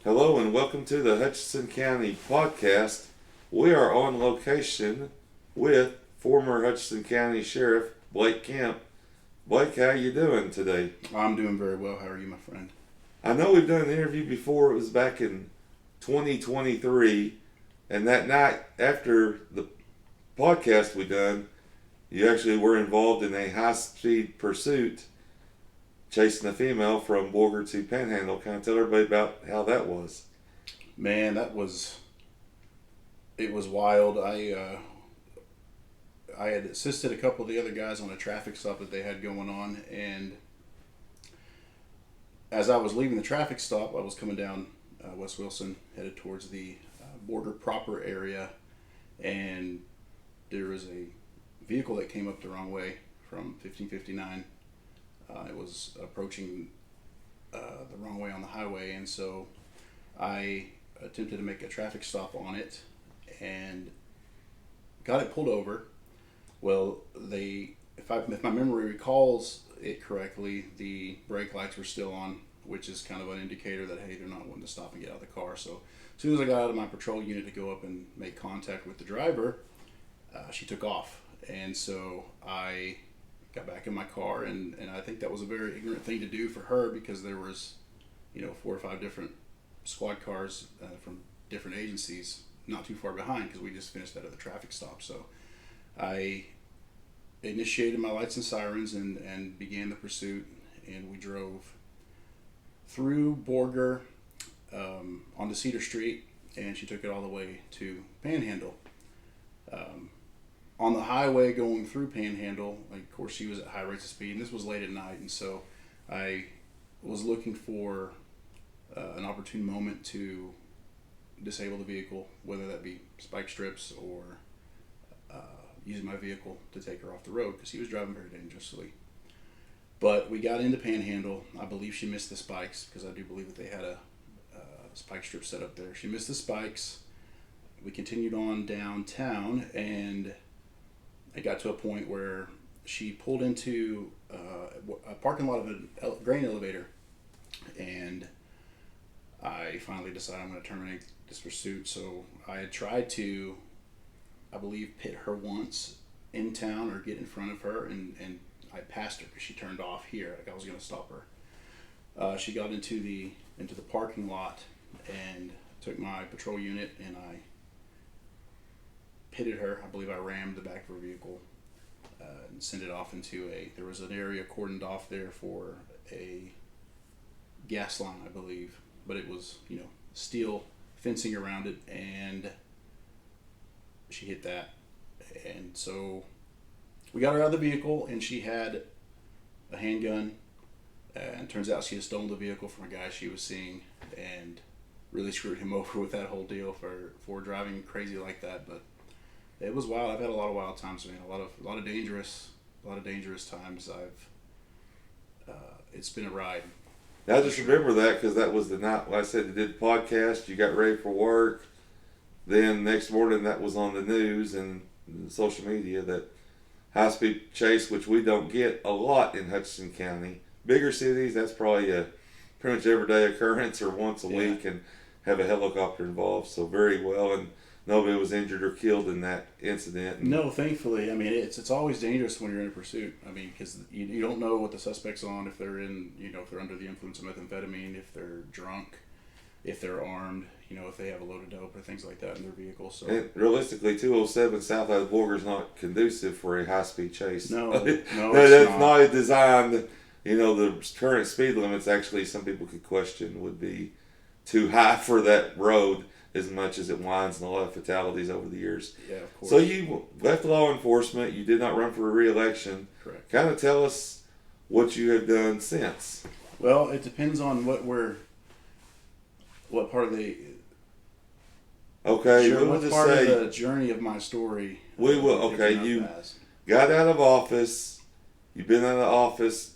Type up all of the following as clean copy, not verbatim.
Hello and welcome to the Hutchinson County podcast. We are on location with former Hutchinson County Sheriff Blaik Kemp. Blake, how you doing today? I'm doing very well. How are you, my friend? I know we've done an interview before. It was back in 2023, and that night after the podcast we done, you actually were involved in a high-speed pursuit chasing a female from Borger to Panhandle. Can I tell everybody about how that was? Man, it was wild. I had assisted a couple of the other guys on a traffic stop that they had going on, and as I was leaving the traffic stop, I was coming down West Wilson, headed towards the border proper area, and there was a vehicle that came up the wrong way from 1559. It was approaching the wrong way on the highway, and so I attempted to make a traffic stop on it and got it pulled over. Well, if my memory recalls it correctly, the brake lights were still on, which is kind of an indicator that, hey, they're not wanting to stop and get out of the car. So as soon as I got out of my patrol unit to go up and make contact with the driver, she took off. And so I got back in my car, and I think that was a very ignorant thing to do for her, because there was, 4 or 5 different squad cars from different agencies not too far behind, because we just finished out of the traffic stop. So I initiated my lights and sirens and began the pursuit, and we drove through Borger onto Cedar Street, and she took it all the way to Panhandle. On the highway going through Panhandle, of course, she was at high rates of speed, and this was late at night, and so I was looking for an opportune moment to disable the vehicle, whether that be spike strips or using my vehicle to take her off the road, because she was driving very dangerously. But we got into Panhandle. I believe she missed the spikes, because I do believe that they had a spike strip set up there. She missed the spikes. We continued on downtown, and I got to a point where she pulled into a parking lot of a grain elevator, and I finally decided I'm going to terminate this pursuit. So I had tried to, I believe, pit her once in town or get in front of her, and I passed her because she turned off here. Like I was going to stop her. She got into the parking lot and took my patrol unit, and I pitted her. I believe I rammed the back of her vehicle and sent it off into there was an area cordoned off there for a gas line, I believe, but it was, steel fencing around it, and she hit that. And so we got her out of the vehicle, and she had a handgun, and turns out she had stolen the vehicle from a guy she was seeing, and really screwed him over with that whole deal for driving crazy like that. But it was wild. I've had a lot of wild times, man. A lot of dangerous times. It's been a ride. I just remember that because that was the night, like I said, you did the podcast, you got ready for work. Then next morning, that was on the news and social media, that high-speed chase, which we don't get a lot in Hutchinson County. Bigger cities, that's probably a pretty much everyday occurrence or once a week, and have a helicopter involved. So very well, and nobody was injured or killed in that incident. No, thankfully. I mean, it's always dangerous when you're in a pursuit. I mean, because you don't know what the suspect's on, if they're if they're under the influence of methamphetamine, if they're drunk, if they're armed, if they have a load of dope or things like that in their vehicle. So, and realistically, 207 south out of Borger is not conducive for a high-speed chase. No, That's not designed. The current speed limits, actually, some people could question, would be too high for that road, as much as it winds, and a lot of fatalities over the years. Yeah, of course. So you left law enforcement. You did not run for a re-election. Correct. Kind of tell us what you have done since. Well, it depends on what part of the Okay, sure, we'll what just part say of the journey of my story. we will. Okay, you got out of office. You've been out of office,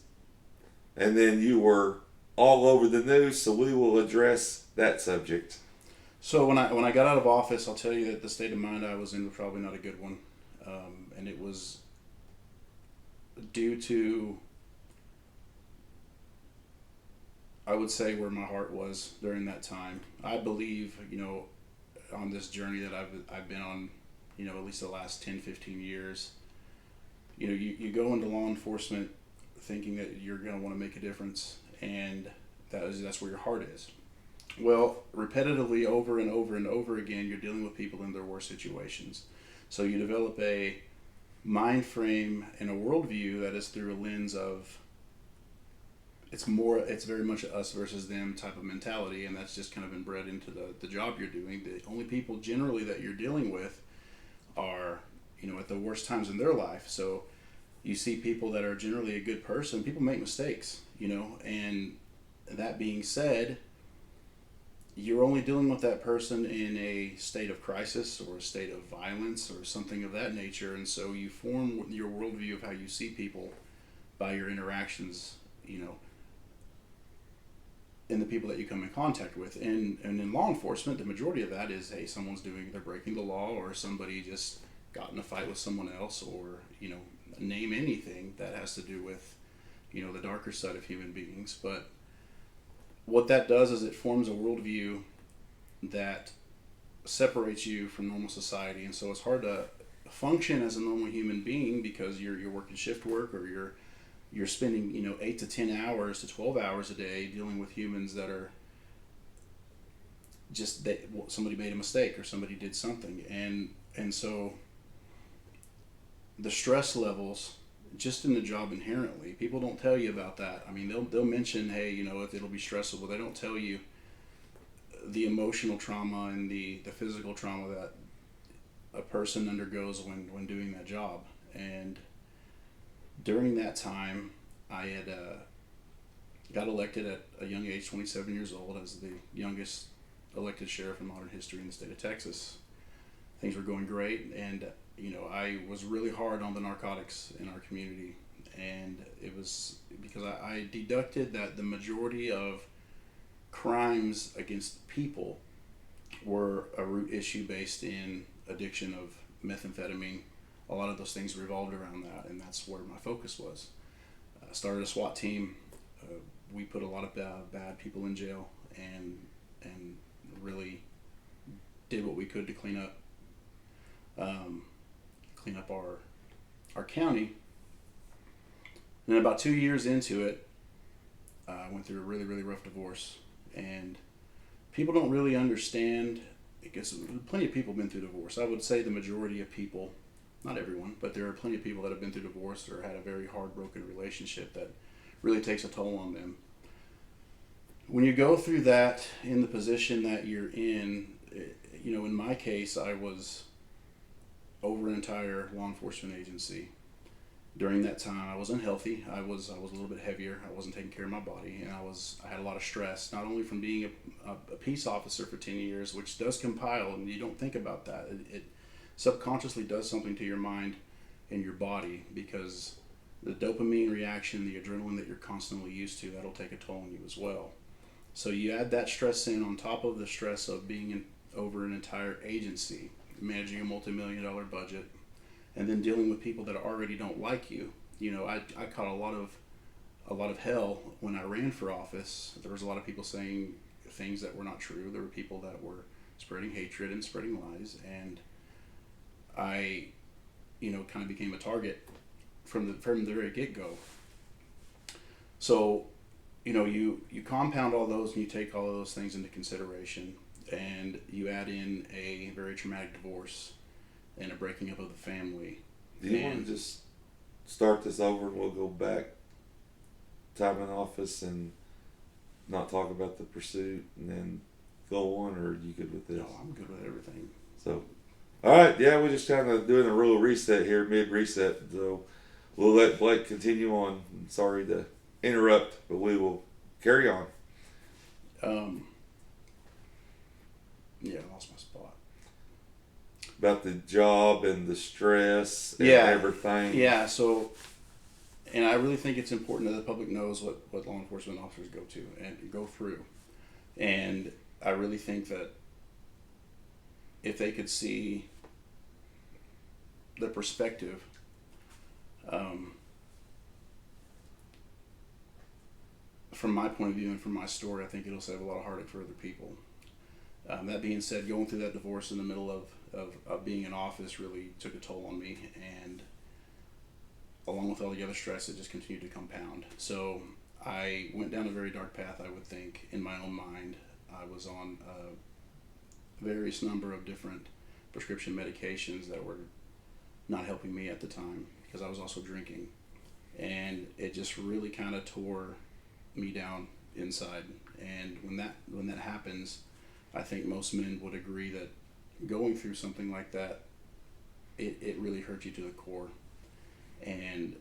and then you were all over the news. So we will address that subject. So when I got out of office, I'll tell you that the state of mind I was in was probably not a good one, and it was due to I would say where my heart was during that time. I believe, on this journey that I've been on, at least the last 10, 15 years, you go into law enforcement thinking that you're going to want to make a difference, and that's where your heart is. Well, repetitively over and over and over again, you're dealing with people in their worst situations. So you develop a mind frame and a worldview that is through a lens of it's very much a us versus them type of mentality, and that's just kind of inbred into the job you're doing. The only people generally that you're dealing with are, at the worst times in their life. So you see people that are generally a good person, people make mistakes, and that being said, you're only dealing with that person in a state of crisis or a state of violence or something of that nature, and so you form your worldview of how you see people by your interactions, in the people that you come in contact with. And in law enforcement, the majority of that is, hey, they're breaking the law, or somebody just got in a fight with someone else, or, name anything that has to do with, the darker side of human beings. But what that does is it forms a worldview that separates you from normal society. And so it's hard to function as a normal human being because you're working shift work, or you're spending 8 to 10 hours to 12 hours a day dealing with humans that are just somebody made a mistake or somebody did something, and so the stress levels just in the job inherently, people don't tell you about that. I mean, they'll mention, hey, it'll be stressful, but they don't tell you the emotional trauma and the physical trauma that a person undergoes when doing that job. And during that time, I had got elected at a young age, 27 years old, as the youngest elected sheriff in modern history in the state of Texas. Things were going great, and I was really hard on the narcotics in our community, and it was because I deducted that the majority of crimes against people were a root issue based in addiction of methamphetamine. A lot of those things revolved around that, and that's where my focus was. I started a SWAT team. We put a lot of bad people in jail, and really did what we could to clean up our county. And then about 2 years into it, I went through a really, really rough divorce, and people don't really understand. I guess plenty of people have been through divorce. I would say the majority of people, not everyone, but there are plenty of people that have been through divorce or had a very heartbroken relationship that really takes a toll on them. When you go through that in the position that you're in, in my case, I was over an entire law enforcement agency. During that time, I was unhealthy. I was a little bit heavier. I wasn't taking care of my body, and I had a lot of stress, not only from being a peace officer for 10 years, which does compile, and you don't think about that. It subconsciously does something to your mind and your body, because the dopamine reaction, the adrenaline that you're constantly used to, that'll take a toll on you as well. So you add that stress in on top of the stress of being over an entire agency, managing a multi-million-dollar budget, and then dealing with people that already don't like you. I caught a lot of hell when I ran for office. There was a lot of people saying things that were not true. There were people that were spreading hatred and spreading lies, and I, kind of became a target from the very get-go. So, you compound all those, and you take all of those things into consideration, and you add in a very traumatic divorce and a breaking up of the family. Do you want to just start this over and we'll go back time in office and not talk about the pursuit and then go on, or are you good with this? No, I'm good with everything. So, all right, yeah, we're just kind of doing a real reset here, mid-reset, so we'll let Blaik continue on. I'm sorry to interrupt, but we will carry on. Yeah, I lost my spot. About the job and the stress and Yeah. everything. Yeah, so, and I really think it's important that the public knows what law enforcement officers go to and go through. And I really think that if they could see the perspective, from my point of view and from my story, I think it'll save a lot of heartache for other people. That being said, going through that divorce in the middle of being in office really took a toll on me, and along with all the other stress, it just continued to compound. So I went down a very dark path, I would think, in my own mind. I was on a various number of different prescription medications that were not helping me at the time because I was also drinking. And it just really kind of tore me down inside. And when that happens, I think most men would agree that going through something like that, it really hurt you to the core. And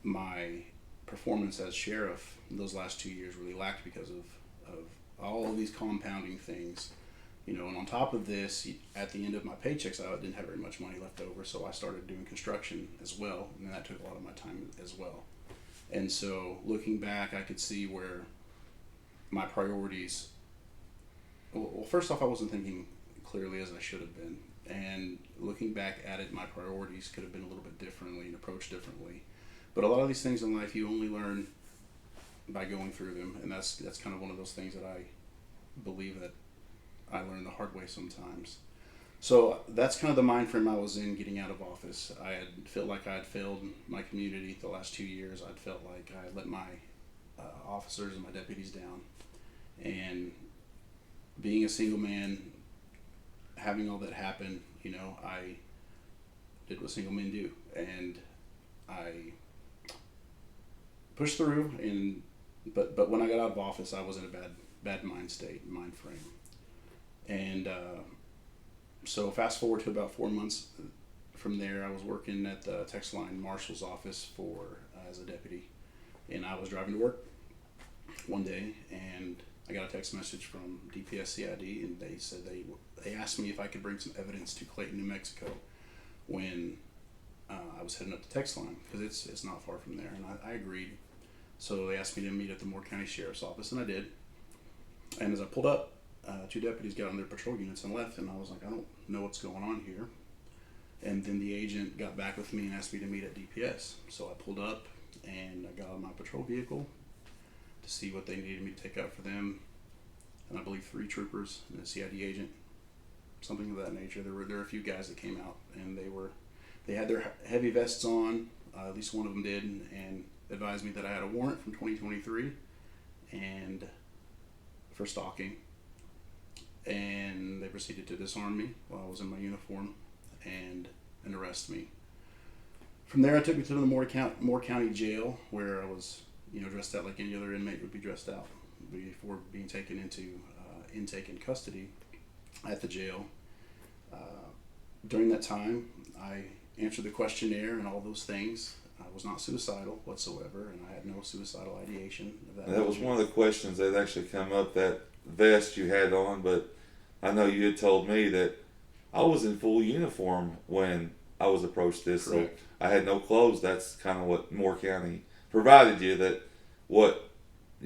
my performance as sheriff those last 2 years really lacked because of all of these compounding things. You know, and on top of this, at the end of my paychecks, I didn't have very much money left over, so I started doing construction as well, and that took a lot of my time as well. And so, looking back, I could see where my priorities. Well, first off, I wasn't thinking clearly as I should have been, and looking back at it, my priorities could have been a little bit differently and approached differently. But a lot of these things in life, you only learn by going through them, and that's kind of one of those things that I believe that I learned the hard way sometimes. So that's kind of the mind frame I was in getting out of office. I had felt like I had failed my community the last 2 years. I'd felt like I had let my officers and my deputies down. And being a single man, having all that happen, you know, I did what single men do. And I pushed through, but when I got out of office, I was in a bad mind frame. And so fast forward to about 4 months from there, I was working at the text line marshal's office as a deputy, and I was driving to work one day, and I got a text message from DPS CID, and they said they asked me if I could bring some evidence to Clayton, New Mexico, when I was heading up the text line, because it's not far from there, and I agreed. So they asked me to meet at the Moore County Sheriff's Office, and I did. And as I pulled up, 2 deputies got on their patrol units and left, and I was like, I don't know what's going on here. And then the agent got back with me and asked me to meet at DPS. So I pulled up, and I got on my patrol vehicle to see what they needed me to take out for them. And I believe 3 troopers and a CID agent, something of that nature. There were a few guys that came out, and they had their heavy vests on, at least one of them did, and advised me that I had a warrant from 2023 and for stalking. And they proceeded to disarm me while I was in my uniform and arrest me. From there, I took me to the Moore County Jail, where I was, dressed out like any other inmate would be dressed out before being taken into intake and custody at the jail. During that time, I answered the questionnaire and all those things. I was not suicidal whatsoever, and I had no suicidal ideation of that. That was one of the questions that actually come up, that vest you had on, but I know you had told me that I was in full uniform when I was approached this. Correct. So I had no clothes. That's kind of what Moore County provided you.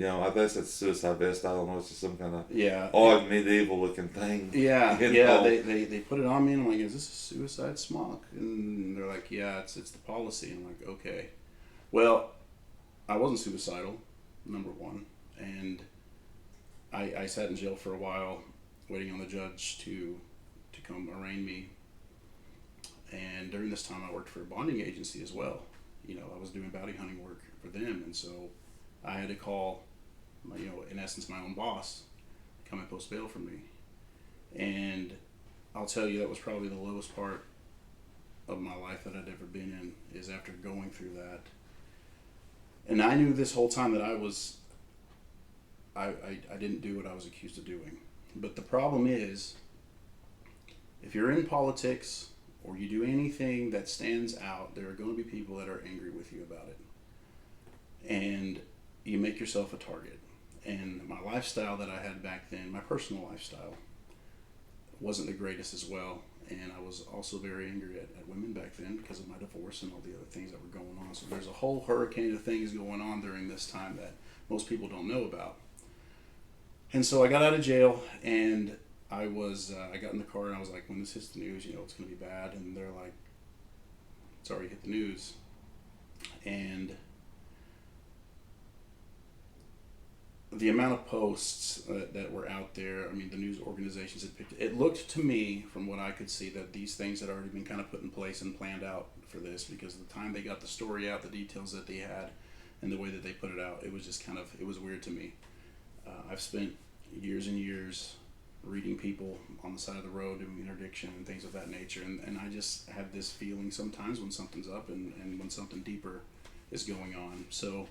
I guess it's a suicide vest. I don't know. It's just some kind of odd medieval looking thing. Yeah. They put it on me, and I'm like, is this a suicide smock? And they're like, yeah, it's the policy. And I'm like, okay. Well, I wasn't suicidal, number one, and I sat in jail for a while, waiting on the judge to come arraign me. And during this time, I worked for a bonding agency as well. I was doing bounty hunting work for them, and so I had to call, in essence, my own boss to come and post bail for me. And I'll tell you, that was probably the lowest part of my life that I'd ever been in, is after going through that. And I knew this whole time that I didn't do what I was accused of doing. But the problem is, if you're in politics or you do anything that stands out, there are going to be people that are angry with you about it. And you make yourself a target. And my lifestyle that I had back then, my personal lifestyle, wasn't the greatest as well. And I was also very angry at women back then because of my divorce and all the other things that were going on. So there's a whole hurricane of things going on during this time that most people don't know about. And so I got out of jail, and I got in the car, and I was like, when this hits the news, it's going to be bad. And they're like, it's already hit the news. And the amount of posts that were out there, I mean, the news organizations had picked it. Looked to me, from what I could see, that these things had already been kind of put in place and planned out for this, because the time they got the story out, the details that they had, and the way that they put it out, it was just kind of, it was weird to me. I've spent years and years reading people on the side of the road doing interdiction and things of that nature, and I just have this feeling sometimes when something's up and when something deeper is going on. So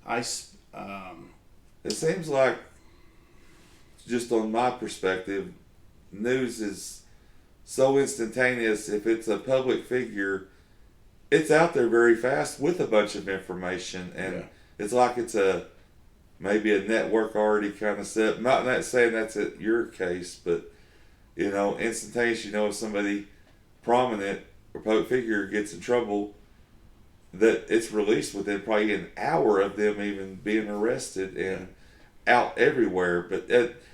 it seems like, just on my perspective, news is so instantaneous. If it's a public figure, it's out there very fast with a bunch of information, and Yeah. it's like it's maybe a network already kind of set. Not saying that's your case, but instantaneous. If somebody prominent or public figure gets in trouble, that it's released within probably an hour of them even being arrested and out everywhere. But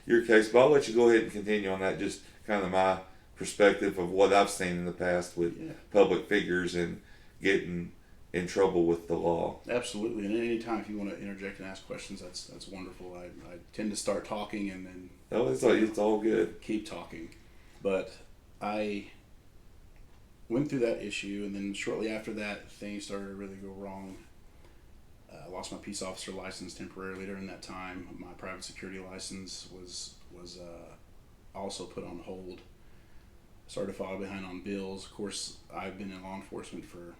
your case, but I'll let you go ahead and continue on that. Just kind of my perspective of what I've seen in the past with public figures and getting in trouble with the law. Absolutely, and any time if you want to interject and ask questions, that's wonderful. I tend to start talking and then It's all good. keep talking, but I went through that issue, and then shortly after that, things started to really go wrong. I lost my peace officer license temporarily during that time. My private security license was also put on hold. Started to fall behind on bills. Of course, I've been in law enforcement for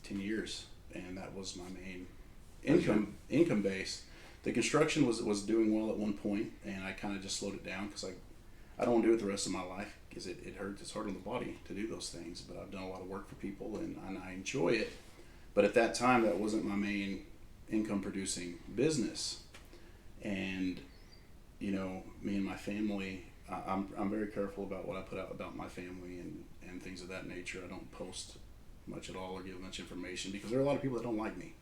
10 years, and that was my main income base. The construction was doing well at one point, and I kind of just slowed it down because I don't want to do it the rest of my life, because it hurts. It's hard on the body to do those things, but I've done a lot of work for people, and I enjoy it. But at that time, that wasn't my main income producing business. And me and my family, I'm very careful about what I put out about my family and things of that nature. I don't post much at all or give much information, because there are a lot of people that don't like me,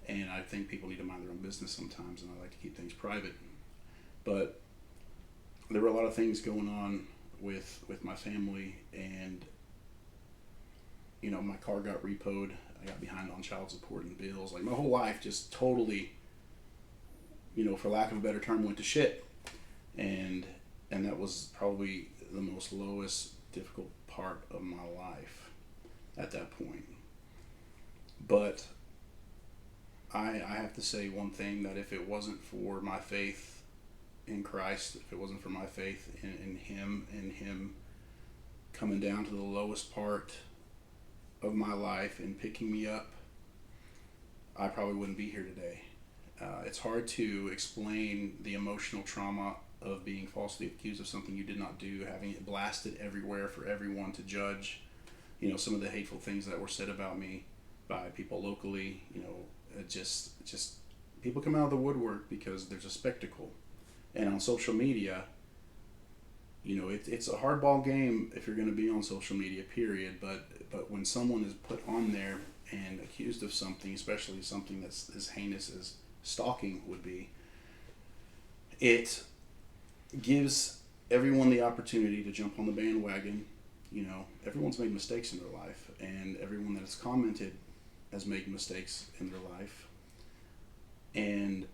and I think people need to mind their own business sometimes, and I like to keep things private. But there were a lot of things going on with my family, and my car got repoed. I got behind on child support and bills. Like, my whole life just totally, for lack of a better term, went to shit. And that was probably the most lowest difficult part of my life at that point. But I have to say one thing, that if it wasn't for my faith in Christ, if it wasn't for my faith in Him, and Him coming down to the lowest part of my life and picking me up, I probably wouldn't be here today. It's hard to explain the emotional trauma of being falsely accused of something you did not do, having it blasted everywhere for everyone to judge. Some of the hateful things that were said about me by people locally. It just people come out of the woodwork because there's a spectacle. And on social media, it's a hardball game if you're going to be on social media, period. But when someone is put on there and accused of something, especially something that's as heinous as stalking would be, it gives everyone the opportunity to jump on the bandwagon. Everyone's made mistakes in their life, and everyone that has commented has made mistakes in their life. And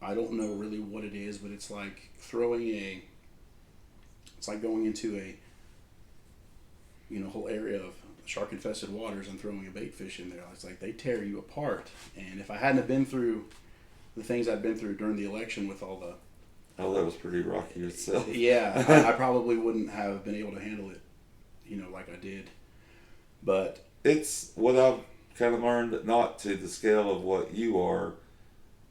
I don't know really what it is, but it's like going into a whole area of shark infested waters and throwing a bait fish in there. It's like they tear you apart. And if I hadn't have been through the things I've been through during the election with all the that was pretty rocky itself. Yeah, I probably wouldn't have been able to handle it, like I did. But it's what I've kind of learned, not to the scale of what you are,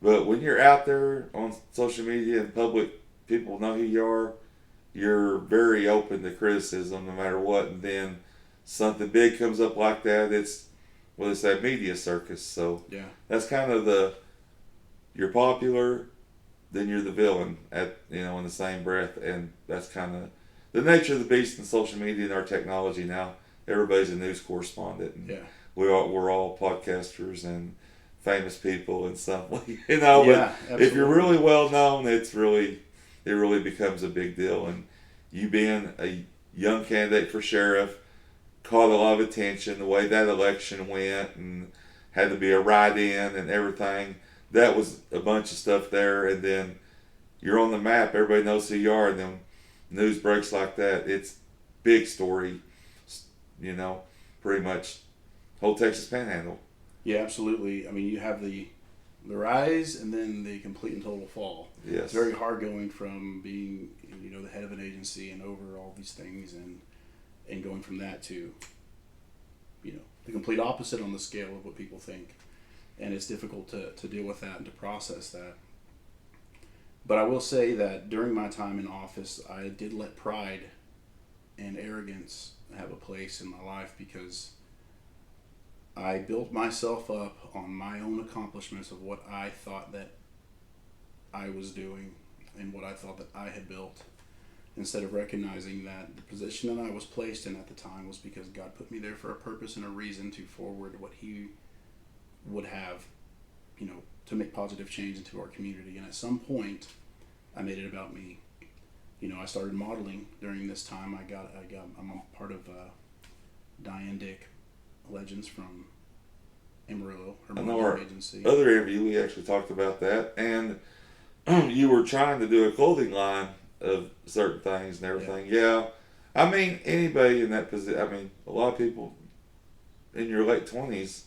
but when you're out there on social media and public, people know who you are, you're very open to criticism no matter what. And then something big comes up like that, it's that media circus. So yeah, that's kind of you're popular, then you're the villain in the same breath. And that's kind of the nature of the beast in social media and our technology now. Everybody's a news correspondent. And yeah. we're all podcasters and famous people and stuff. Yeah, but if you're really well known, it really becomes a big deal. And you being a young candidate for sheriff caught a lot of attention. The way that election went, and had to be a write-in and everything. that was a bunch of stuff there, and then you're on the map. Everybody knows who you are, and then news breaks like that. It's big story, you know, pretty much whole Texas Panhandle. Yeah, absolutely. I mean, you have the rise and then the complete and total fall. Yes. It's very hard going from being, the head of an agency and over all these things and going from that to, the complete opposite on the scale of what people think. And it's difficult to deal with that and to process that. But I will say that during my time in office, I did let pride and arrogance have a place in my life, because I built myself up on my own accomplishments of what I thought that I was doing and what I thought that I had built, instead of recognizing that the position that I was placed in at the time was because God put me there for a purpose and a reason to forward what He would have, to make positive change into our community. And at some point, I made it about me. I started modeling during this time. I'm a part of Diane Dick Legends from Amarillo, her I know modeling our agency. other interview, we actually talked about that, and you were trying to do a clothing line of certain things and everything. Yeah. I mean, anybody in that position, I mean, a lot of people in your late 20s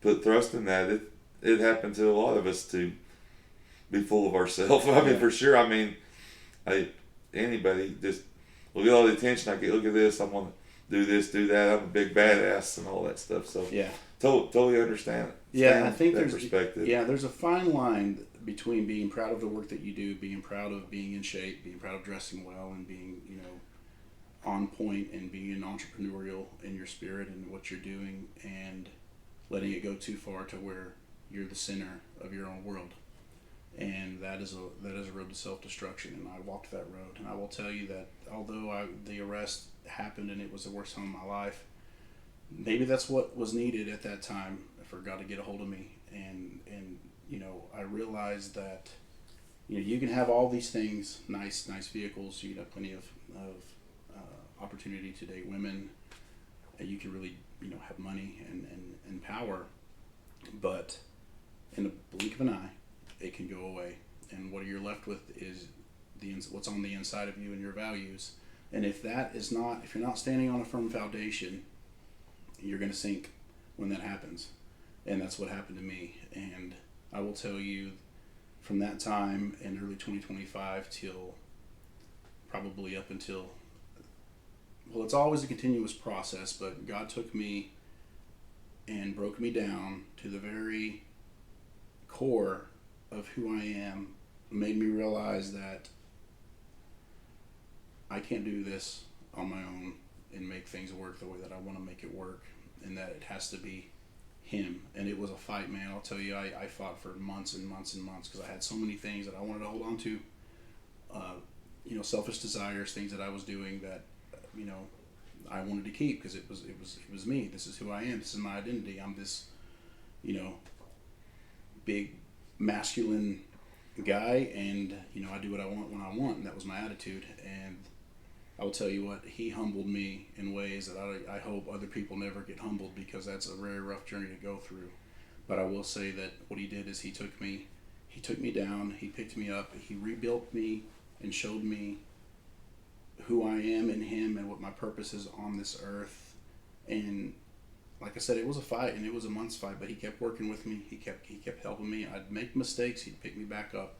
put thrust in that. It happened to a lot of us to be full of ourselves. I mean, for sure. I mean, anybody just look at all the attention I get. Look at this. I'm gonna do this, do that. I'm a big badass and all that stuff. So Yeah. Totally understand it. Yeah, I think that there's perspective. there's a fine line between being proud of the work that you do, being proud of being in shape, being proud of dressing well, and being on point, and being entrepreneurial in your spirit and what you're doing, and letting it go too far to where you're the center of your own world. And that is a road to self-destruction, and I walked that road. And I will tell you that although the arrest happened and it was the worst time of my life, maybe that's what was needed at that time for God to get a hold of me. And I realized that you can have all these things, nice vehicles, you can have plenty of opportunity to date women, you can really have money and power, but in the blink of an eye it can go away, and what you're left with is what's on the inside of you and your values. And if you're not standing on a firm foundation, you're going to sink when that happens. And that's what happened to me. And I will tell you, from that time in early 2025 till probably up until, well, it's always a continuous process, but God took me and broke me down to the very core of who I am, made me realize that I can't do this on my own and make things work the way that I want to make it work, and that it has to be Him. And it was a fight, man. I'll tell you, I fought for months and months and months, because I had so many things that I wanted to hold on to, selfish desires, things that I was doing that I wanted to keep, because it was me. This is who I am. This is my identity. I'm this big masculine guy, and I do what I want when I want, and that was my attitude. And I will tell you what, He humbled me in ways that I hope other people never get humbled, because that's a very rough journey to go through. But I will say that what He did is He took me down, He picked me up, He rebuilt me and showed me who I am in Him and what my purpose is on this earth. And like I said, it was a fight, and it was a month's fight, but He kept working with me. He kept helping me. I'd make mistakes, He'd pick me back up.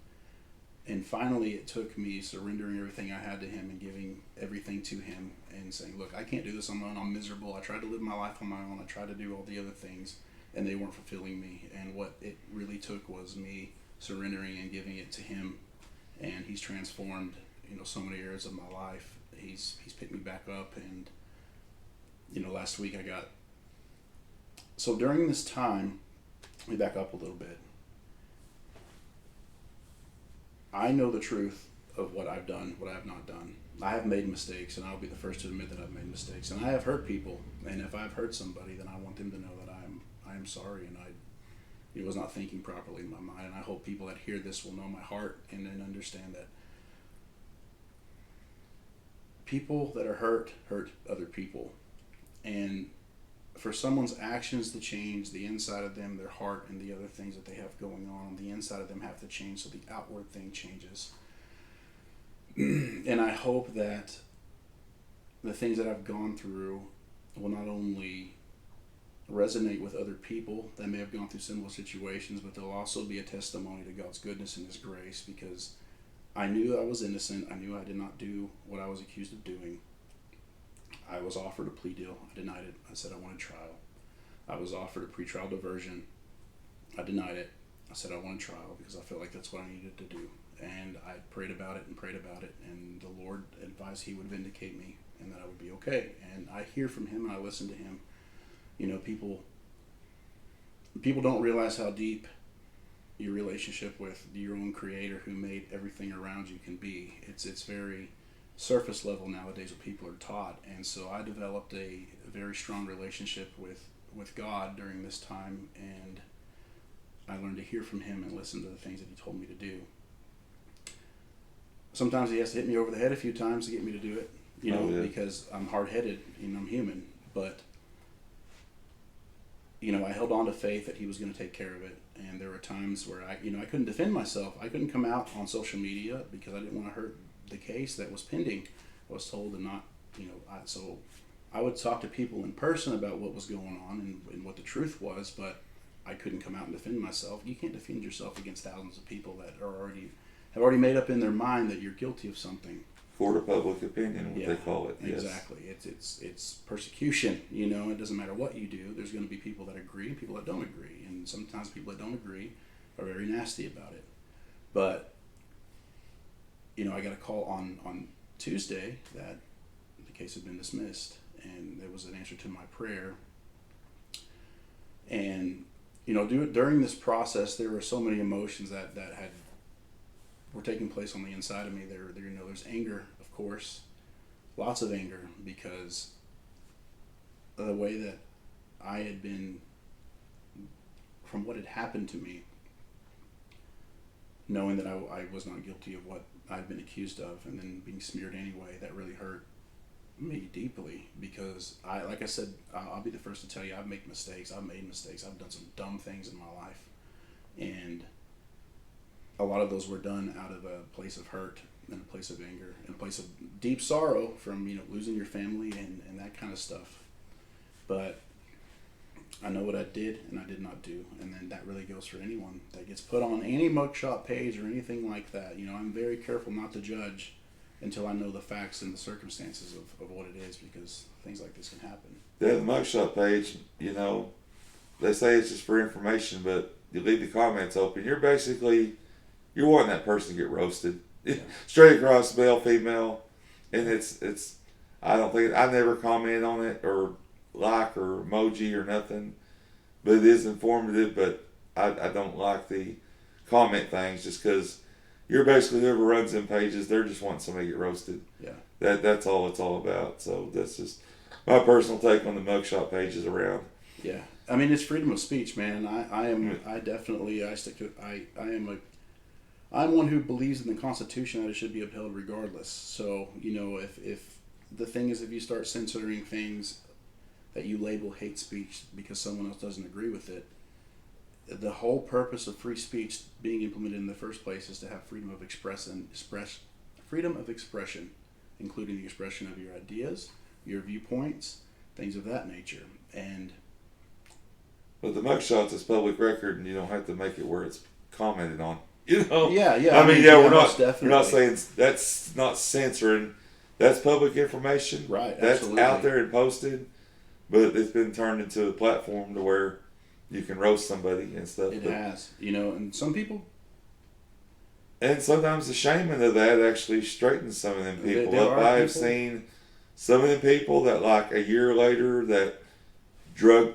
And finally, it took me surrendering everything I had to Him and giving everything to Him and saying, look, I can't do this on my own. I'm miserable. I tried to live my life on my own. I tried to do all the other things, and they weren't fulfilling me. And what it really took was me surrendering and giving it to Him. And He's transformed, so many areas of my life. He's picked me back up. And, last week so during this time, let me back up a little bit. I know the truth of what I've done, what I have not done. I have made mistakes, and I'll be the first to admit that I've made mistakes. And I have hurt people, and if I've hurt somebody, then I want them to know that I am sorry, and I was not thinking properly in my mind. And I hope people that hear this will know my heart and then understand that people that are hurt other people. And for someone's actions to change, the inside of them, their heart, and the other things that they have going on the inside of them have to change so the outward thing changes. And I hope that the things that I've gone through will not only resonate with other people that may have gone through similar situations, but they'll also be a testimony to God's goodness and His grace, because I knew I was innocent. I knew I did not do what I was accused of doing. I was offered a plea deal. I denied it. I said I wanted trial. I was offered a pretrial diversion. I denied it. I said I wanted trial because I felt like that's what I needed to do. And I prayed about it, and the Lord advised He would vindicate me and that I would be okay. And I hear from Him and I listen to Him. You know, people don't realize how deep your relationship with your own Creator, who made everything around you, can be. It's very surface level nowadays what people are taught. And so I developed a very strong relationship with God during this time, and I learned to hear from Him and listen to the things that He told me to do. Sometimes He has to hit me over the head a few times to get me to do it, because I'm hard-headed and I'm human. But, I held on to faith that He was going to take care of it. And there were times where I couldn't defend myself. I couldn't come out on social media because I didn't want to hurt the case that was pending. I was told to not, so I would talk to people in person about what was going on and what the truth was, but I couldn't come out and defend myself. You can't defend yourself against thousands of people that have already made up in their mind that you're guilty of something. Court of public opinion, what they call it. Yes. Exactly. It's persecution. It doesn't matter what you do. There's going to be people that agree and people that don't agree, and sometimes people that don't agree are very nasty about it. But I got a call on Tuesday that the case had been dismissed, and there was an answer to my prayer. And during this process, there were so many emotions that were taking place on the inside of me. There's anger, of course, lots of anger, because of the way that I had been, from what had happened to me, knowing that I was not guilty of what I'd been accused of, and then being smeared anyway. That really hurt me deeply, because like I said, I'll be the first to tell you, I've made mistakes. I've done some dumb things in my life, and a lot of those were done out of a place of hurt and a place of anger and a place of deep sorrow from losing your family and that kind of stuff. But I know what I did and I did not do, and then that really goes for anyone that gets put on any mugshot page or anything like that. I'm very careful not to judge until I know the facts and the circumstances of what it is, because things like this can happen. Yeah, the mugshot page, they say it's just for information, but you leave the comments open. You're wanting that person to get roasted. Yeah. Straight across, male, female. And I never comment on it or like or emoji or nothing. But it is informative, but I don't like the comment things, just because you're basically, whoever runs them pages, they're just wanting somebody to get roasted. Yeah. That's all it's all about. So that's just my personal take on the mugshot pages around. Yeah. I mean, it's freedom of speech, man. I'm one who believes in the Constitution that it should be upheld regardless. So, if the thing is, if you start censoring things that you label hate speech because someone else doesn't agree with it, the whole purpose of free speech being implemented in the first place is to have freedom of expression, including the expression of your ideas, your viewpoints, things of that nature. But the mugshots is public record, and you don't have to make it where it's commented on. Yeah. We're not saying that's not censoring. That's public information. Right. That's absolutely. out there and posted, but it's been turned into a platform to where you can roast somebody and stuff. It has, and some people. And sometimes the shaming of that actually straightens some of them people up. I have seen some of them people that, like, a year later, that drug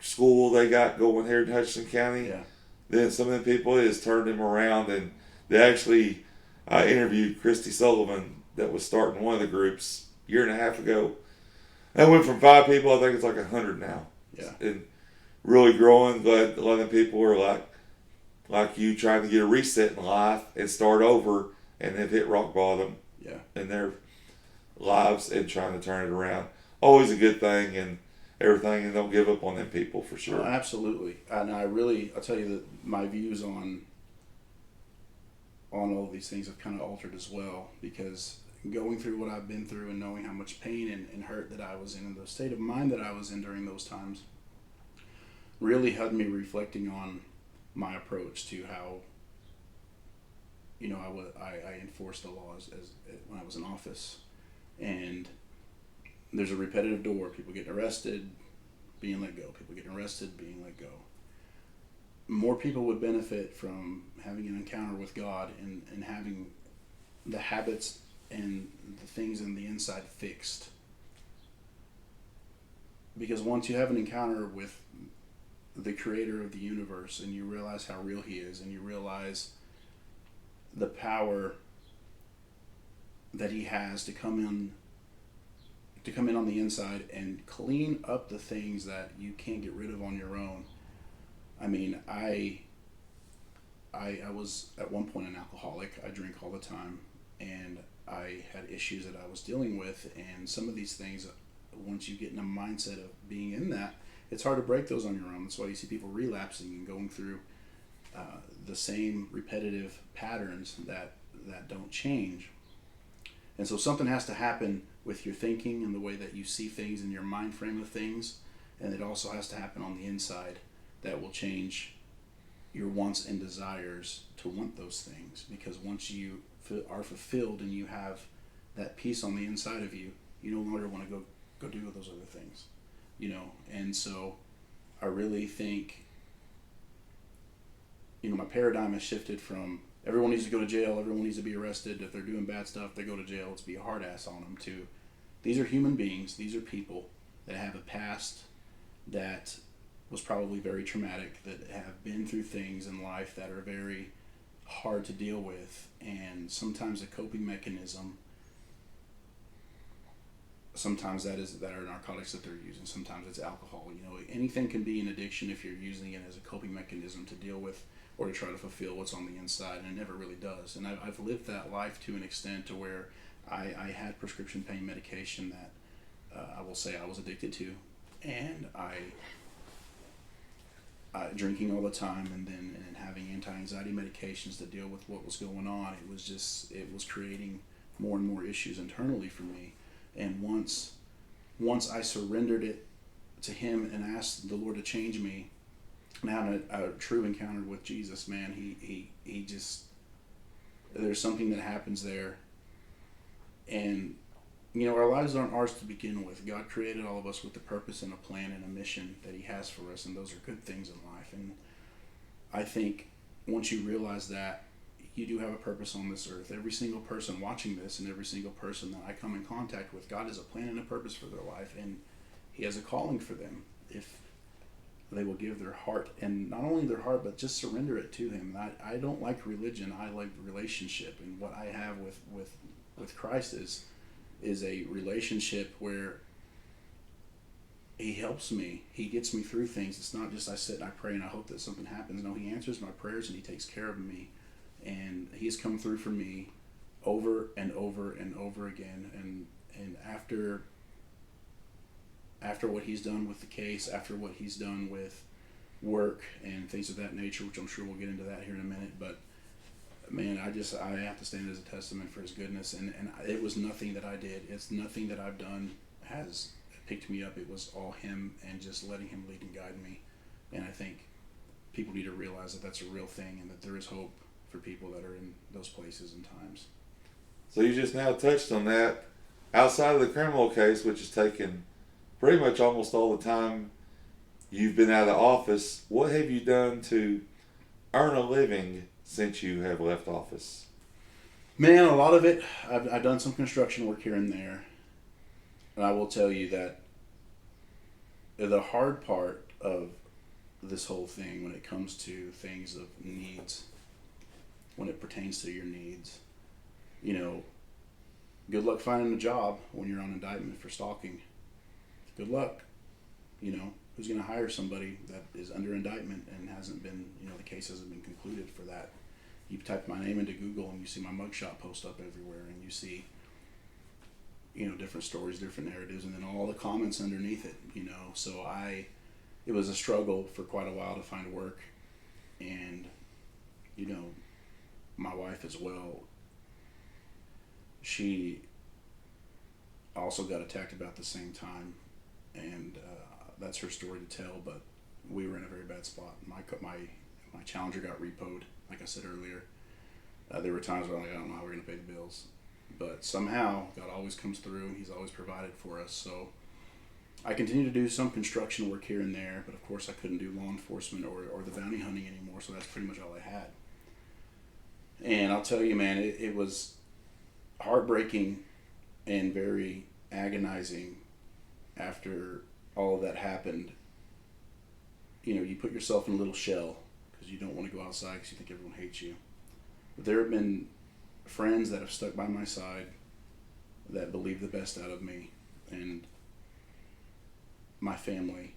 school they got going here in Hutchinson County. Yeah. Then some of them people, it has turned them around, and they actually, I interviewed Christy Sullivan that was starting one of the groups a year and a half ago. That went from 5 people, I think it's like 100 now. Yeah. And really growing. Glad a lot of them people are like you, trying to get a reset in life and start over, and have hit rock bottom. Yeah. In their lives and trying to turn it around. Always a good thing, and everything, and don't give up on them people for sure. Oh, absolutely. And I'll tell you that my views on all of these things have kind of altered as well, because going through what I've been through and knowing how much pain and hurt that I was in, and the state of mind that I was in during those times, really had me reflecting on my approach to how, I enforced the laws as when I was in office. And there's a repetitive door: people getting arrested, being let go, people getting arrested, being let go. More people would benefit from having an encounter with God and having the habits and the things on the inside fixed. Because once you have an encounter with the creator of the universe, and you realize how real he is, and you realize the power that he has to come in on the inside and clean up the things that you can't get rid of on your own. I mean, I was at one point an alcoholic. I drank all the time, and I had issues that I was dealing with, and some of these things, once you get in a mindset of being in that, it's hard to break those on your own. That's why you see people relapsing and going through the same repetitive patterns that don't change. And so something has to happen with your thinking and the way that you see things and your mind frame of things, and it also has to happen on the inside that will change your wants and desires to want those things. Because once you are fulfilled and you have that peace on the inside of you, you no longer want to go do those other things, And so I really think, my paradigm has shifted from everyone needs to go to jail, everyone needs to be arrested, if they're doing bad stuff, they go to jail, let's be a hard ass on them, to these are human beings, these are people that have a past that was probably very traumatic, that have been through things in life that are very hard to deal with, and sometimes a coping mechanism, sometimes that are narcotics that they're using, sometimes it's alcohol. Anything can be an addiction if you're using it as a coping mechanism to deal with or to try to fulfill what's on the inside, and it never really does. And I've lived that life to an extent to where I had prescription pain medication that I will say I was addicted to, and I drinking all the time, and then having anti-anxiety medications to deal with what was going on. It was creating more and more issues internally for me. And once I surrendered it to him and asked the Lord to change me, and had a true encounter with Jesus, man, he just, there's something that happens there. And our lives aren't ours to begin with. God created all of us with a purpose and a plan and a mission that he has for us, and those are good things in life. And I think once you realize that, you do have a purpose on this earth. Every single person watching this and every single person that I come in contact with, God has a plan and a purpose for their life, and he has a calling for them if they will give their heart, and not only their heart, but just surrender it to him. I don't like religion. I like relationship, and what I have with Christ is a relationship where he helps me. He gets me through things. It's not just I sit and I pray and I hope that something happens. No, he answers my prayers and he takes care of me. And he has come through for me over and over and over again. And after what he's done with the case, after what he's done with work and things of that nature, which I'm sure we'll get into that here in a minute, but man, I have to stand as a testament for his goodness. And it was nothing that I did. It's nothing that I've done has picked me up. It was all him, and just letting him lead and guide me. And I think people need to realize that that's a real thing, and that there is hope for people that are in those places and times. So you just now touched on that. Outside of the criminal case, which has taken pretty much almost all the time you've been out of office, what have you done to earn a living since you have left office? Man, a lot of it, I've done some construction work here and there. And I will tell you that the hard part of this whole thing, when it comes to things of needs, when it pertains to your needs, good luck finding a job when you're on indictment for stalking. Good luck. Who's going to hire somebody that is under indictment and hasn't been, the case hasn't been concluded for that? You type my name into Google and you see my mugshot post up everywhere, and you see, different stories, different narratives, and then all the comments underneath it. So it was a struggle for quite a while to find work, and my wife as well. She also got attacked about the same time, and that's her story to tell. But we were in a very bad spot. My Challenger got repoed, like I said earlier. There were times where I'm like, I don't know how we're going to pay the bills. But somehow, God always comes through. He's always provided for us. So I continue to do some construction work here and there. But of course, I couldn't do law enforcement or the bounty hunting anymore. So that's pretty much all I had. And I'll tell you, man, it was heartbreaking and very agonizing after all of that happened. You put yourself in a little shell because you don't want to go outside because you think everyone hates you. But there have been friends that have stuck by my side that believe the best out of me, and my family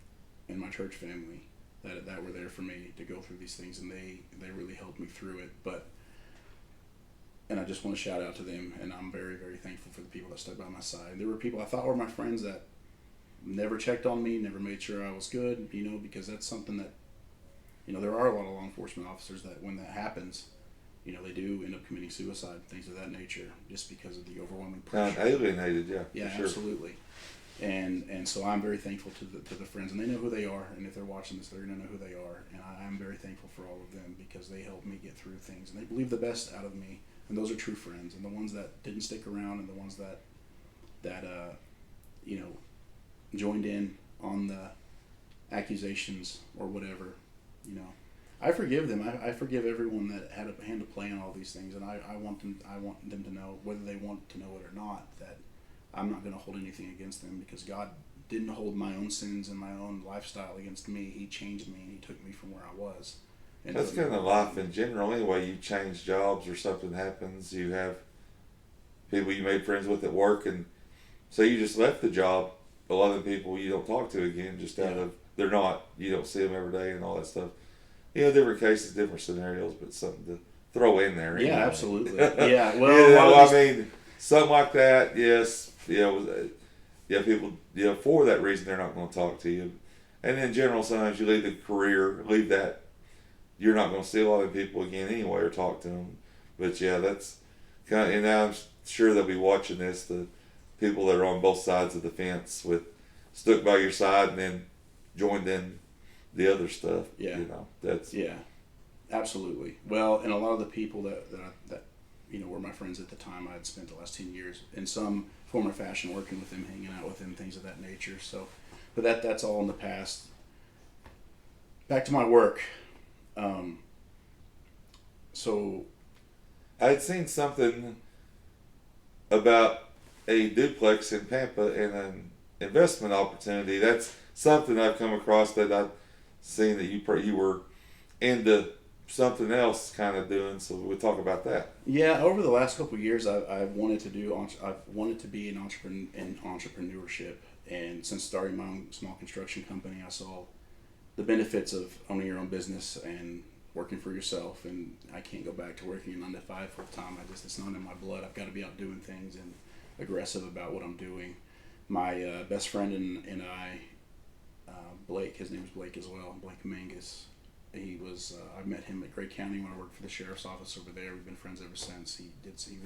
and my church family that were there for me to go through these things, and they really helped me through it. And I just want to shout out to them, and I'm very, very thankful for the people that stuck by my side. There were people I thought were my friends that never checked on me, never made sure I was good, because that's something that, there are a lot of law enforcement officers that when that happens, they do end up committing suicide, things of that nature, just because of the overwhelming pressure. Alienated, yeah. Yeah, sure. Absolutely. And so I'm very thankful to the friends, and they know who they are, and if they're watching this, they're going to know who they are, and I'm very thankful for all of them because they helped me get through things, and they believe the best out of me, and those are true friends, and the ones that didn't stick around, and the ones that joined in on the accusations or whatever, I forgive them. I forgive everyone that had a hand to play in all these things, and I want them to know, whether they want to know it or not, that I'm not going to hold anything against them because God didn't hold my own sins and my own lifestyle against me. He changed me and He took me from where I was. And that's kind of life in general. Anyway, you change jobs or something happens, you have people you made friends with at work, and so you just left the job. A lot of the people you don't talk to again, just out of you don't see them every day and all that stuff. Different cases, different scenarios, but something to throw in there. Yeah, anyway. Absolutely. Yeah, well, something like that. Yes, people, for that reason they're not going to talk to you. And in general, sometimes you leave the career, you're not going to see a lot of people again anyway or talk to them. But yeah, that's kind of, and I'm sure they'll be watching this. The people that are on both sides of the fence stuck by your side and then joined in the other stuff. Yeah. That's absolutely. Well, and a lot of the people that were my friends at the time, I had spent the last 10 years in some form or fashion working with them, hanging out with them, things of that nature. So, but that's all in the past. Back to my work. So I'd seen something about a duplex in Pampa and an investment opportunity. That's something I've come across that I've seen that you were into something else kind of doing. So we'll talk about that. Yeah, over the last couple of years, I've wanted to be an entrepreneur in entrepreneurship, and since starting my own small construction company, I saw the benefits of owning your own business and working for yourself. And I can't go back to working a 9 to 5 full time. It's not in my blood. I've got to be out doing things and aggressive about what I'm doing. My best friend and I, Blake, his name is Blake as well, Blaik Kemp. I met him at Gray County when I worked for the sheriff's office over there. We've been friends ever since. He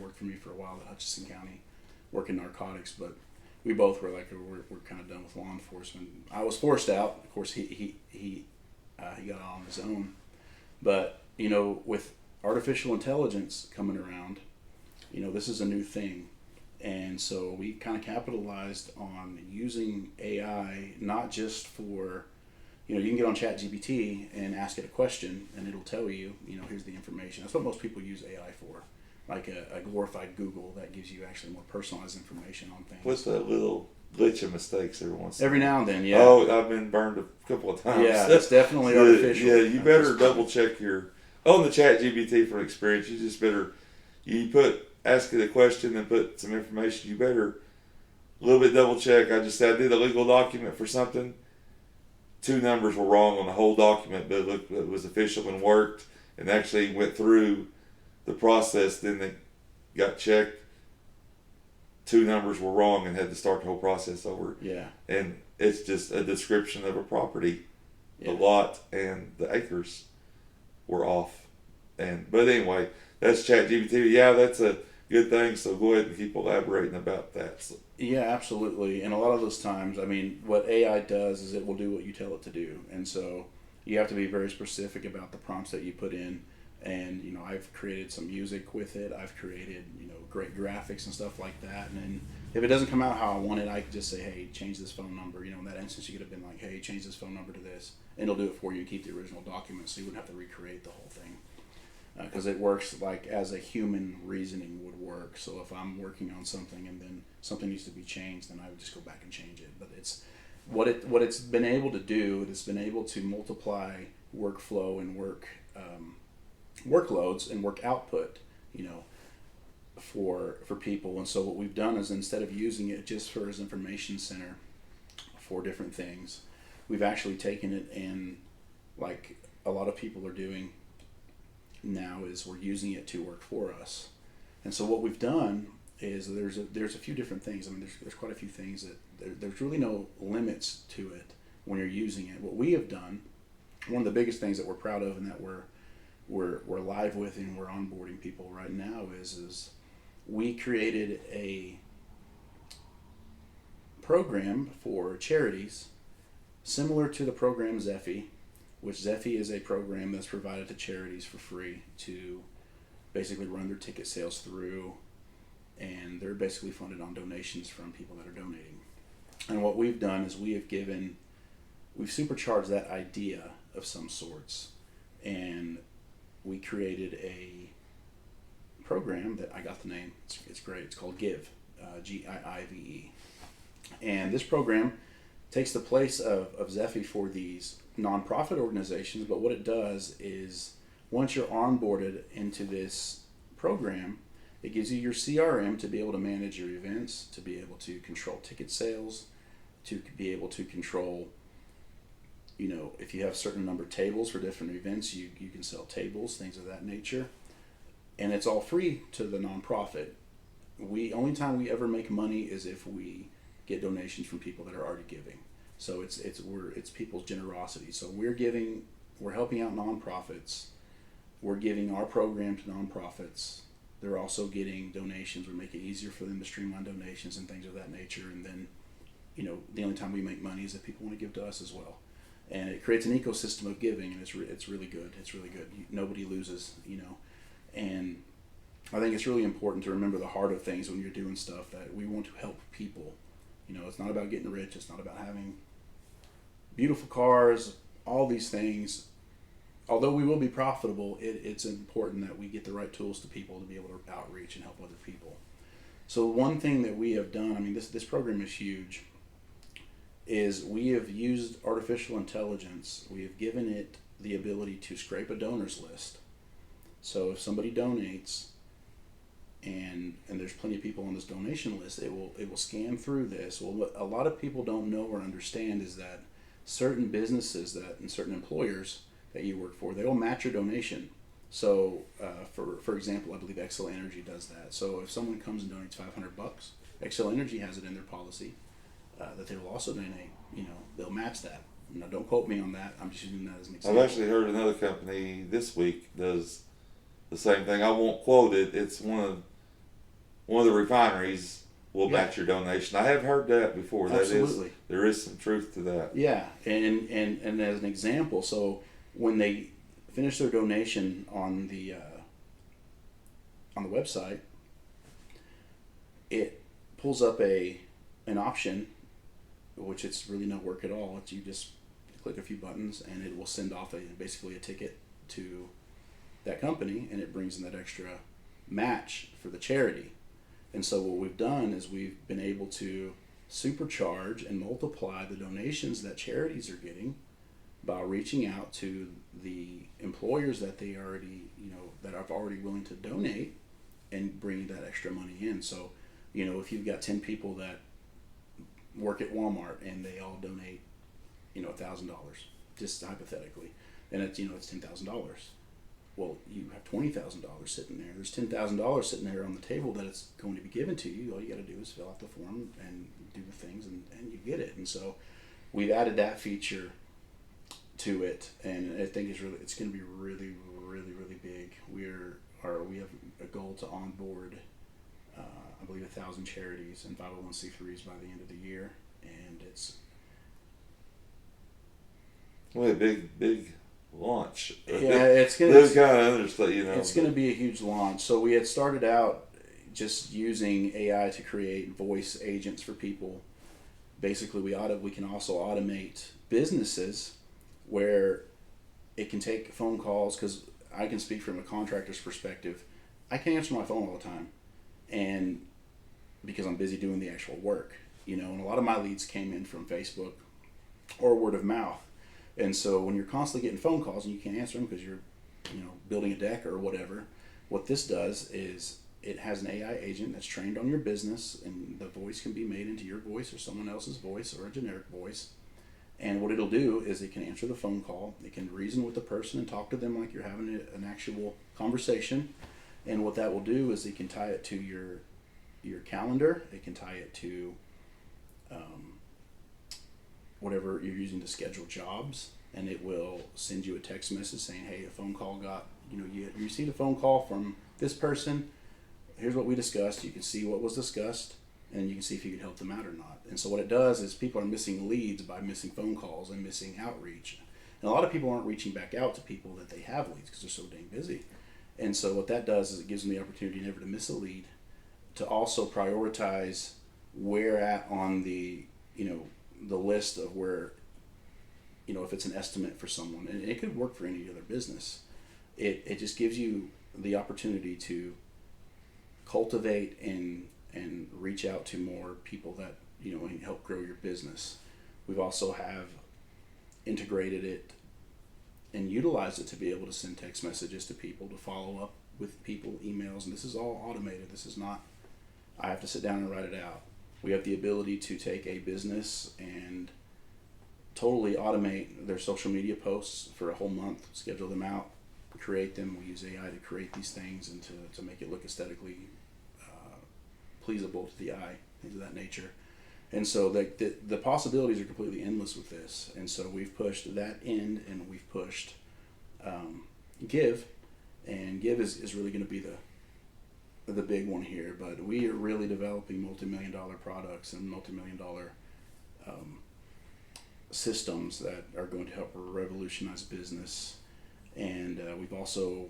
worked for me for a while at Hutchinson County, working narcotics, but we both were like, we're kind of done with law enforcement. I was forced out. Of course, he got on his own. But, with artificial intelligence coming around, this is a new thing. And so we kind of capitalized on using AI, not just for, you can get on ChatGPT and ask it a question and it'll tell you, here's the information. That's what most people use AI for. Like a glorified Google that gives you actually more personalized information on things. What's that little glitch of mistakes every now and then? Yeah. Oh, I've been burned a couple of times. Yeah, it's definitely artificial. Yeah, you better double check on the ChatGPT from experience. You just better, ask it a question and put some information. You better a little bit double check. I did a legal document for something. 2 numbers were wrong on the whole document, but it was official and worked and actually went through the process. Then they got checked. two numbers were wrong and had to start the whole process over. Yeah. And it's just a description of a property. Yeah. The lot and the acres were off. But anyway, that's ChatGPT. Yeah, that's a good thing. So go ahead and keep elaborating about that. So. Yeah, absolutely. And a lot of those times, I mean, what AI does is it will do what you tell it to do. And so you have to be very specific about the prompts that you put in. And, you know, I've created some music with it. I've created, you know, great graphics and stuff like that. And then if it doesn't come out how I want it, I can just say, hey, change this phone number. You know, in that instance, you could have been like, hey, change this phone number to this. And it'll do it for you and keep the original document so you wouldn't have to recreate the whole thing. Because it works like as a human reasoning would work. So if I'm working on something and then something needs to be changed, then I would just go back and change it. But it's what it's been able to do. It's been able to multiply workflow and workloads and work output, you know, for people. And so what we've done is instead of using it just for as information center for different things, we've actually taken it and, like a lot of people are doing now, is we're using it to work for us. And so what we've done is there's a few different things. I mean, there's quite a few things that there's really no limits to it when you're using it. What we have done, one of the biggest things that we're proud of and that we're live with and we're onboarding people right now is we created a program for charities similar to the program Zephy, which Zephy is a program that's provided to charities for free to basically run their ticket sales through, and they're basically funded on donations from people that are donating. And what we've done is we've supercharged that idea of some sorts, and we created a program that I got the name. It's great. It's called Give, Giive, and this program takes the place of Zephy for these nonprofit organizations. But what it does is once you're onboarded into this program, it gives you your CRM to be able to manage your events, to be able to control ticket sales, to be able to control, you know, if you have a certain number of tables for different events, you can sell tables, things of that nature. And it's all free to the nonprofit. Only time we ever make money is if we get donations from people that are already giving. So it's people's generosity. So we're helping out nonprofits. We're giving our program to nonprofits. They're also getting donations. We make it easier for them to streamline donations and things of that nature. And then, you know, the only time we make money is if people want to give to us as well. And it creates an ecosystem of giving, and it's really good. It's really good. Nobody loses, you know. And I think it's really important to remember the heart of things when you're doing stuff, that we want to help people. You know, it's not about getting rich. It's not about having beautiful cars, all these things. Although we will be profitable, it's important that we get the right tools to people to be able to outreach and help other people. So one thing that we have done, I mean, this program is huge, is we have used artificial intelligence. We have given it the ability to scrape a donors list. So if somebody donates, and there's plenty of people on this donation list, it will scan through this. Well, what a lot of people don't know or understand is that certain businesses and certain employers that you work for, they will match your donation. So for example, I believe Xcel Energy does that. So if someone comes and donates $500, Xcel Energy has it in their policy that they will also donate. You know, they'll match that. Now, don't quote me on that. I'm just using that as an example. I've actually heard another company this week does the same thing. I won't quote it. It's one of the refineries will match your donation. I have heard that before. Absolutely. There is some truth to that. Yeah, and as an example, so when they finish their donation on the website, it pulls up an option, which it's really no work at all. It's you just click a few buttons and it will send off basically a ticket to that company, and it brings in that extra match for the charity. And so what we've done is we've been able to supercharge and multiply the donations that charities are getting by reaching out to the employers that they already, you know, that are already willing to donate and bringing that extra money in. So, you know, if you've got 10 people that work at Walmart and they all donate, you know, $1,000, just hypothetically, and it's, you know, it's $10,000. Well, you have $20,000 sitting there. There's $10,000 sitting there on the table that it's going to be given to you. All you got to do is fill out the form and do the things, and you get it. And so we've added that feature to it, and I think it's going to be really, really, really big. We have a goal to onboard, I believe, 1,000 charities and 501c3s by the end of the year, and it's a big launch. Yeah, it's gonna. Those kind of understand, It's going to be a huge launch. So we had started out just using AI to create voice agents for people. Basically, we can also automate businesses where it can take phone calls, because I can speak from a contractor's perspective. I can't answer my phone all the time, and because I'm busy doing the actual work, and a lot of my leads came in from Facebook or word of mouth. And so when you're constantly getting phone calls and you can't answer them because you're, building a deck or whatever, what this does is it has an AI agent that's trained on your business, and the voice can be made into your voice or someone else's voice or a generic voice. And what it'll do is it can answer the phone call. It can reason with the person and talk to them like you're having an actual conversation. And what that will do is it can tie it to your calendar. It can tie it to whatever you're using to schedule jobs, and it will send you a text message saying, hey, a phone call you received a phone call from this person. Here's what we discussed. You can see what was discussed, and you can see if you can help them out or not. And so what it does is people are missing leads by missing phone calls and missing outreach. And a lot of people aren't reaching back out to people that they have leads because they're so dang busy. And so what that does is it gives them the opportunity never to miss a lead, to also prioritize where at on the list of where, if it's an estimate for someone, and it could work for any other business. It just gives you the opportunity to cultivate and reach out to more people that, and help grow your business. We've also have integrated it and utilized it to be able to send text messages to people, to follow up with people, emails, and this is all automated. This is not, I have to sit down and write it out. We have the ability to take a business and totally automate their social media posts for a whole month, schedule them out, create them. We use AI to create these things and to make it look aesthetically pleasable to the eye, things of that nature. And so the possibilities are completely endless with this. And so we've pushed that end, and we've pushed Give, and Give is really going to be the big one here. But we are really developing multi-million-dollar products and multi-million-dollar systems that are going to help revolutionize business. And we've also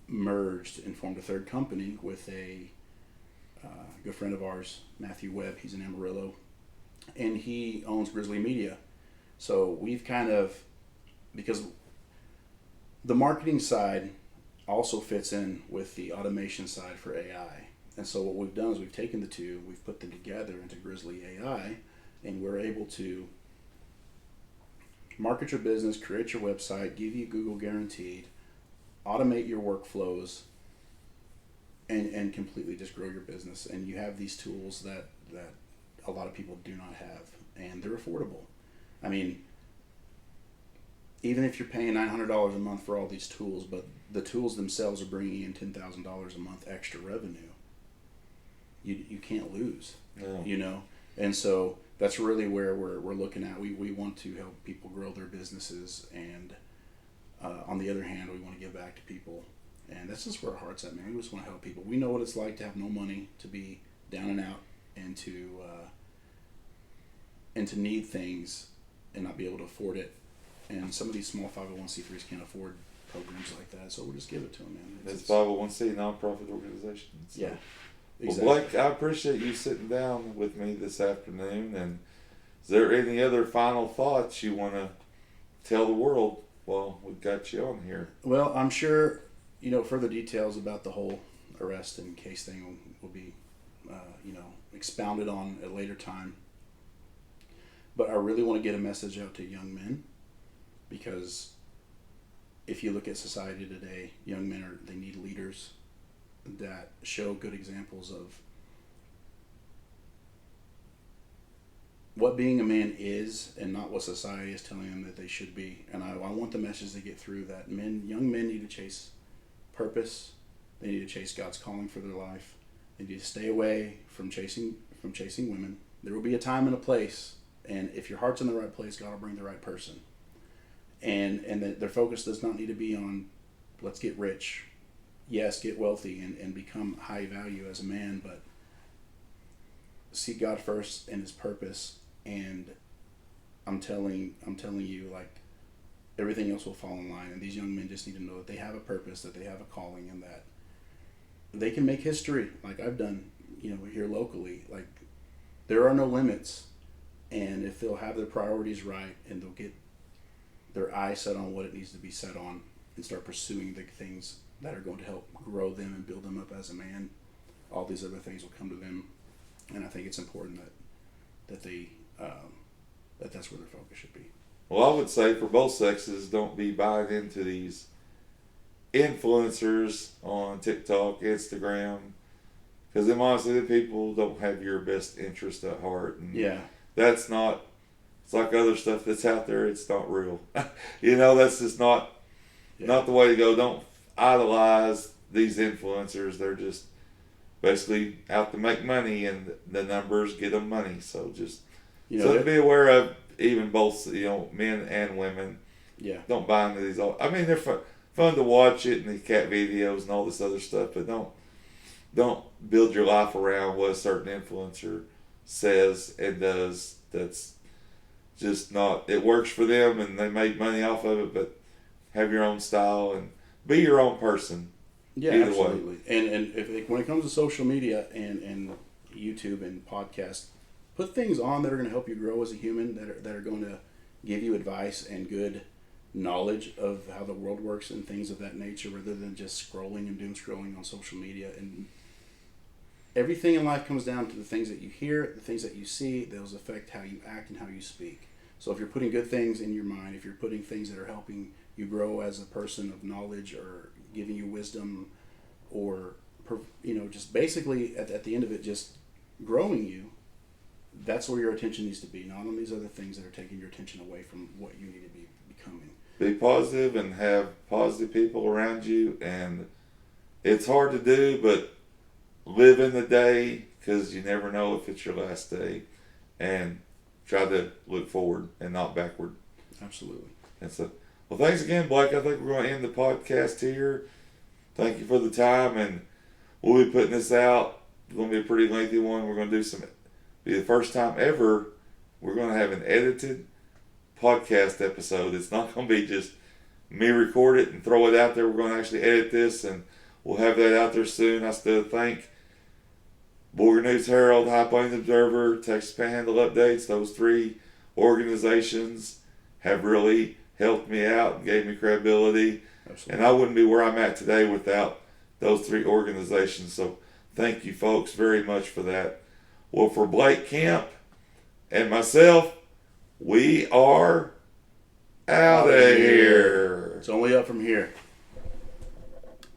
merged and formed a third company with a good friend of ours, Matthew Webb. He's in Amarillo, and he owns Grizzly Media. So we've because the marketing side also fits in with the automation side for AI. And so what we've done is we've taken the two, we've put them together into Grizzly AI, and we're able to market your business, create your website, give you Google guaranteed, automate your workflows, and completely just grow your business. And you have these tools that a lot of people do not have, and they're affordable. I mean, even if you're paying $900 a month for all these tools, but the tools themselves are bringing in $10,000 a month extra revenue, you can't lose. No. And so that's really where we're looking at. We want to help people grow their businesses, and on the other hand, we want to give back to people. And that's just where our heart's at, man. We just want to help people. We know what it's like to have no money, to be down and out, and to need things and not be able to afford it. And some of these small 501c3s can't afford programs like that, so we'll just give it to them, man. It's 501c nonprofit organizations. So. Yeah, exactly. Well, Blaik, I appreciate you sitting down with me this afternoon. And is there any other final thoughts you want to tell the world while we've got you on here? Well, I'm sure further details about the whole arrest and case thing will be expounded on at a later time. But I really want to get a message out to young men, because if you look at society today, young men they need leaders that show good examples of what being a man is, and not what society is telling them that they should be. And I want the message to get through that young men need to chase purpose. They need to chase God's calling for their life. They need to stay away from chasing women. There will be a time and a place, and if your heart's in the right place, God will bring the right person. And their focus does not need to be on, let's get rich. Yes, get wealthy and become high value as a man, but seek God first and His purpose. And I'm telling you, like, everything else will fall in line. And these young men just need to know that they have a purpose, that they have a calling, and that they can make history, like I've done, here locally. Like, there are no limits, and if they'll have their priorities right and they'll get their eye set on what it needs to be set on and start pursuing the things that are going to help grow them and build them up as a man, all these other things will come to them. And I think it's important that they that's where their focus should be. Well, I would say for both sexes, don't be buying into these influencers on TikTok, Instagram, because then honestly, the people don't have your best interest at heart. And that's not. It's like other stuff that's out there. It's not real. That's just not the way to go. Don't idolize these influencers. They're just basically out to make money, and the numbers get them money. So just to be aware of, even both men and women. Yeah. Don't buy into these. I mean, they're fun to watch it and the cat videos and all this other stuff, but don't build your life around what a certain influencer says and does. That's just not. It works for them and they make money off of it, but have your own style and be your own person. Yeah, absolutely. And if when it comes to social media and YouTube and podcasts, put things on that are going to help you grow as a human, that are going to give you advice and good knowledge of how the world works and things of that nature, rather than just scrolling and doom scrolling on social media. And everything in life comes down to the things that you hear, the things that you see. Those affect how you act and how you speak. So if you're putting good things in your mind, if you're putting things that are helping you grow as a person of knowledge or giving you wisdom, or just basically at the end of it, just growing you, that's where your attention needs to be, not on these other things that are taking your attention away from what you need to be becoming. Be positive and have positive people around you, and it's hard to do, but live in the day, because you never know if it's your last day, and try to look forward and not backward. Absolutely. And so, well, thanks again, Blaik. I think we're going to end the podcast here. Thank you for the time, and we'll be putting this out. It's going to be a pretty lengthy one. We're going to do be the first time ever we're going to have an edited podcast episode. It's not going to be just me record it and throw it out there. We're going to actually edit this, and we'll have that out there soon. I still thank Border News Herald, High Plains Observer, Texas Panhandle Updates. Those three organizations have really helped me out and gave me credibility. Absolutely. And I wouldn't be where I'm at today without those three organizations. So thank you folks very much for that. Well, for Blaik Kemp and myself, we are out of here. It's only up from here.